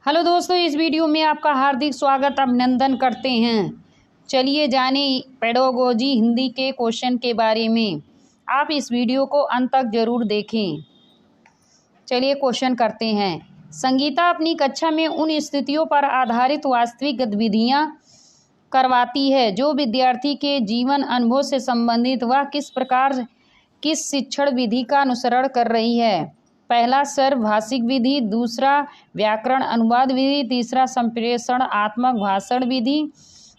Hello दोस्तों, इस video में आपका हार्दिक स्वागत अभिनंदन करते हैं। चलिए जाने पेडागोजी हिंदी के क्वेश्चन के बारे में। आप इस वीडियो को अंत तक जरूर देखें। चलिए क्वेश्चन करते हैं। संगीता अपनी कक्षा में उन स्थितियों पर आधारित वास्तविक गतिविधियां करवाती है जो विद्यार्थी के जीवन अनुभव से संबंधित वह किस शिक्षण विधि का अनुसरण कर रही है। पहला सर्वभाषिक विधि, दूसरा व्याकरण अनुवाद विधि, तीसरा संप्रेषणात्मक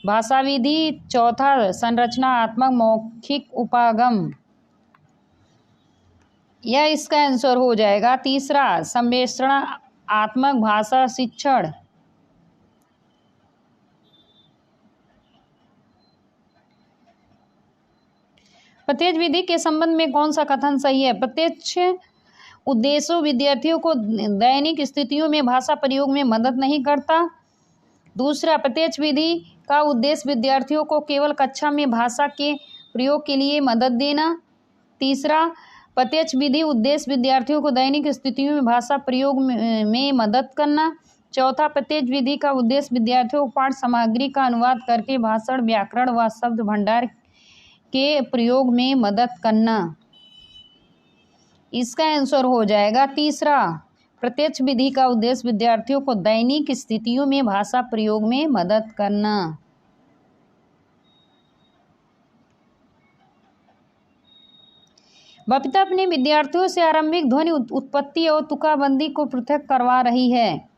भाषा विधि, चौथा संरचनात्मक मौखिक उपागम। यह इसका आंसर हो जाएगा तीसरा, संप्रेषणात्मक भाषा शिक्षण। प्रत्यक्ष विधि के संबंध में कौन सा कथन सही है? प्रत्यक्ष उद्देश्य विद्यार्थियों को दैनिक स्थितियों में भाषा प्रयोग में मदद नहीं करता। दूसरा, प्रत्यक्ष विधि का उद्देश्य विद्यार्थियों को केवल कक्षा में भाषा के प्रयोग के लिए मदद देना। तीसरा, प्रत्यक्ष विधि उद्देश्य विद्यार्थियों को दैनिक स्थितियों में भाषा प्रयोग में मदद करना। चौथा, प्रत्यक्ष विधि का उद्देश्य विद्यार्थियों को पाठ सामग्री का अनुवाद करके भाषण, व्याकरण व शब्द भंडार के प्रयोग में मदद करना। इसका आंसर हो जाएगा तीसरा, प्रत्यक्ष विधि का उद्देश्य विद्यार्थियों को दैनिक स्थितियों में भाषा प्रयोग में मदद करना। बबीता अपने विद्यार्थियों से आरंभिक ध्वनि उत्पत्ति और तुकबंदी को पृथक करवा रही है।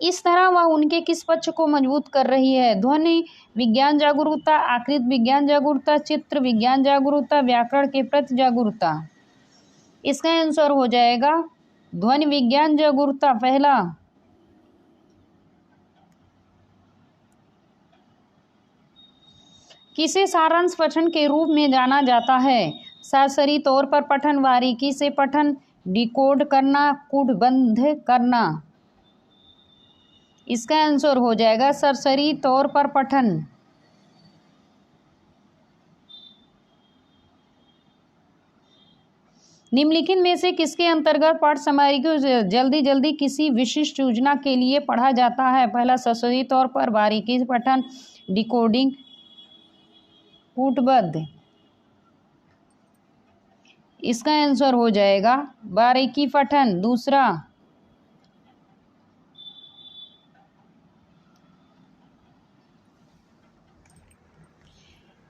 इस तरह वह उनके किस पक्ष को मजबूत कर रही है? ध्वनि विज्ञान जागरूकता, आकृति विज्ञान जागरूकता, चित्र विज्ञान जागरूकता, व्याकरण के प्रति जागरूकता। इसका आंसर हो जाएगा ध्वनि विज्ञान जागरूकता पहला। किसे सारांश पठन के रूप में जाना जाता है? सरसरी तौर पर पठन, बारीकी से पठन, डिकोड करना, कूटबद्ध करना। इसका आंसर हो जाएगा सरसरी तौर पर पठन। निम्नलिखित में से किसके अंतर्गत पाठ सामग्री को जल्दी जल्दी किसी विशिष्ट योजना के लिए पढ़ा जाता है? पहला, सरसरी तौर पर, बारीकी से पठन, डिकोडिंग, कूटबद्ध। इसका आंसर हो जाएगा बारीकी पठन दूसरा।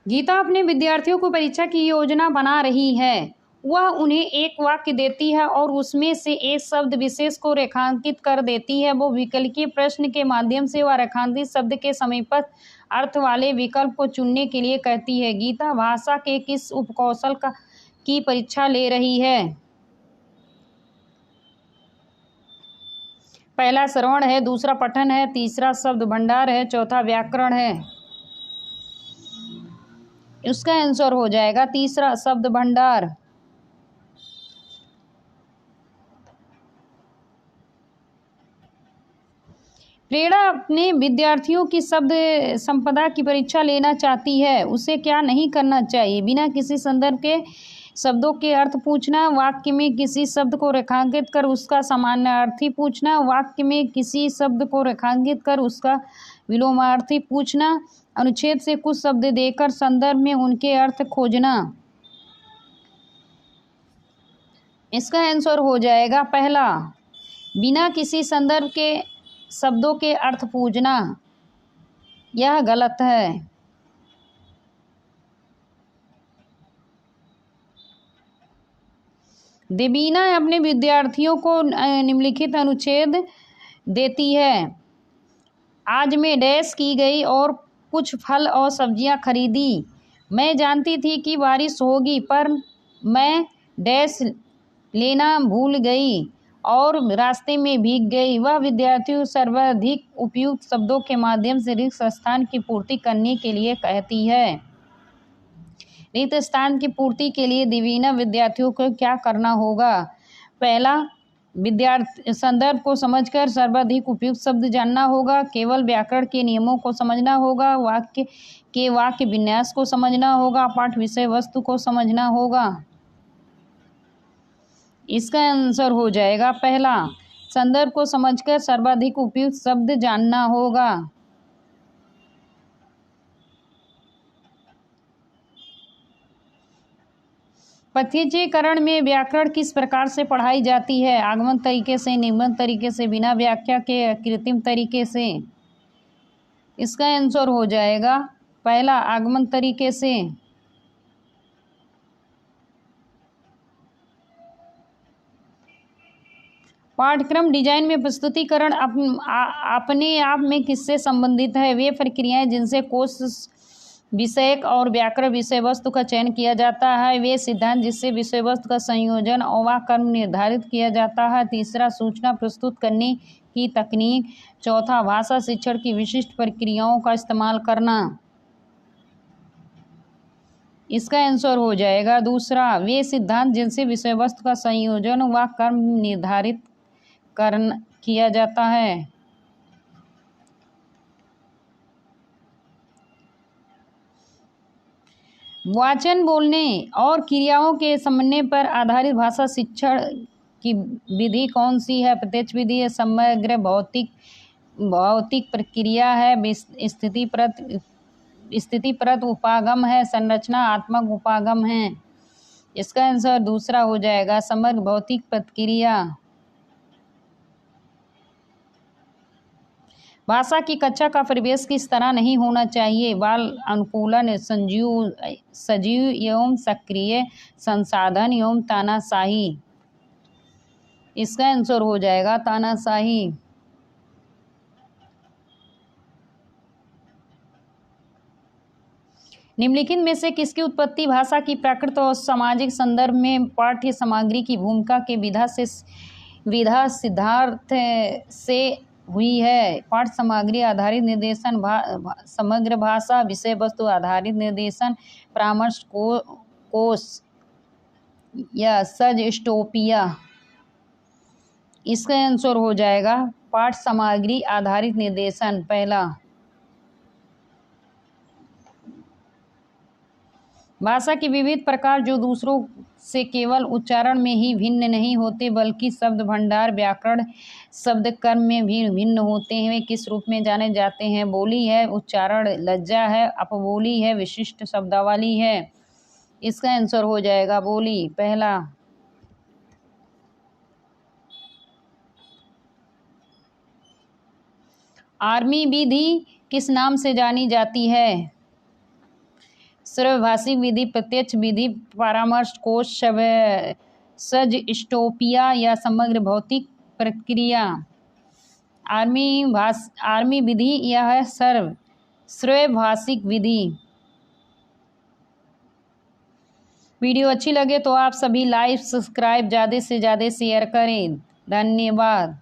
गीता अपने विद्यार्थियों को परीक्षा की योजना बना रही है। वह उन्हें एक वाक्य देती है और उसमें से एक शब्द विशेष को रेखांकित कर देती है। वो विकल्पीय प्रश्न के माध्यम से वह रेखांकित शब्द के समीपस्थ अर्थ वाले विकल्प को चुनने के लिए कहती है। गीता भाषा के किस उपकौशल की परीक्षा ले रही है? पहला श्रवण है, दूसरा पठन है, तीसरा शब्द भंडार है, चौथा व्याकरण है। इसका आंसर हो जाएगा तीसरा, शब्द भंडार। प्रेरणा अपने विद्यार्थियों की शब्द संपदा की परीक्षा लेना चाहती है। उसे क्या नहीं करना चाहिए? बिना किसी संदर्भ के शब्दों के अर्थ पूछना, वाक्य में किसी शब्द को रेखांकित कर उसका समानार्थी पूछना, वाक्य में किसी शब्द को रेखांकित कर उसका विलोमार्थी पूछना, अनुच्छेद से कुछ शब्द देकर संदर्भ में उनके अर्थ खोजना। इसका आंसर हो जाएगा पहला, बिना किसी संदर्भ के शब्दों के अर्थ पूछना। यह गलत है। देवीना अपने विद्यार्थियों को निम्नलिखित अनुच्छेद देती है। आज मैं डैश की गई और कुछ फल और सब्जियां खरीदी। मैं जानती थी कि बारिश होगी पर मैं डैश लेना भूल गई और रास्ते में भीग गई। वह विद्यार्थियों सर्वाधिक उपयुक्त शब्दों के माध्यम से रिक्त स्थान की पूर्ति करने के लिए कहती है। रिक्त स्थान की पूर्ति के लिए देवीना विद्यार्थियों को क्या करना होगा? पहला, विद्यार्थी संदर्भ को समझकर सर्वाधिक उपयुक्त शब्द जानना होगा। केवल व्याकरण के नियमों को समझना होगा। वाक्य विन्यास को समझना होगा। पाठ विषय वस्तु को समझना होगा। इसका आंसर हो जाएगा पहला, संदर्भ को समझकर सर्वाधिक उपयुक्त शब्द जानना होगा। प्रत्यक्षीकरण में व्याकरण किस प्रकार से पढ़ाई जाती है? आगमन तरीके से, निगमन तरीके से, बिना व्याख्या के, कृत्रिम तरीके से। इसका आंसर हो जाएगा पहला, आगमन तरीके से। पाठ्यक्रम डिजाइन में प्रस्तुतिकरण अपने आप में किससे संबंधित है? वे प्रक्रियाएं जिनसे कोश विषयक और व्याकरण विषय वस्तु का चयन किया जाता है। वे सिद्धांत जिससे विषय वस्तु का संयोजन और कर्म निर्धारित किया जाता है। तीसरा, सूचना प्रस्तुत करने की तकनीक। चौथा, भाषा शिक्षण की विशिष्ट प्रक्रियाओं का इस्तेमाल करना। इसका आंसर हो जाएगा दूसरा, वे सिद्धांत जिनसे विषय वस्तु का संयोजन व कर्म निर्धारित किया जाता है। वाचन, बोलने और क्रियाओं के समन्वय पर आधारित भाषा शिक्षण की विधि कौन सी है? प्रत्यक्ष विधि है, समग्र भौतिक प्रक्रिया है, स्थितिपरक उपागम है, संरचनात्मक उपागम है। इसका आंसर दूसरा हो जाएगा, समग्र भौतिक प्रक्रिया। भाषा की कक्षा का परिवेश किस तरह नहीं होना चाहिए? बाल अनुकूलन, सजीव एवं सक्रिय, संसाधन एवं तानाशाही। इसका आंसर हो जाएगा तानाशाही। निम्नलिखित में से किसकी उत्पत्ति भाषा की प्राकृत और सामाजिक संदर्भ में पाठ्य सामग्री की भूमिका के विधा सिद्धांत से हुई है? पाठ्य सामग्री आधारित निर्देशन, समग्र भाषा, विषय वस्तु आधारित निर्देशन, परामर्श कोश या सजस्टोपिया। इसका आंसर हो जाएगा पाठ्य सामग्री आधारित निर्देशन पहला। भाषा के विविध प्रकार जो दूसरों से केवल उच्चारण में ही भिन्न नहीं होते बल्कि शब्द भंडार, व्याकरण, शब्द कर्म में भी भिन्न होते हैं, वे किस रूप में जाने जाते हैं? बोली है, उच्चारण, लज्जा है, अपबोली है, विशिष्ट शब्दावली है। इसका आंसर हो जाएगा बोली पहला। आर्मी विधि किस नाम से जानी जाती है? सर्वभाषिक विधि, प्रत्यक्ष विधि, परामर्श कोश, सजस्टोपिया या समग्र भौतिक प्रक्रिया। आर्मी विधि यह है सर्वभाषिक विधि। वीडियो अच्छी लगे तो आप सभी लाइक, सब्सक्राइब, ज़्यादा से ज़्यादा शेयर करें। धन्यवाद।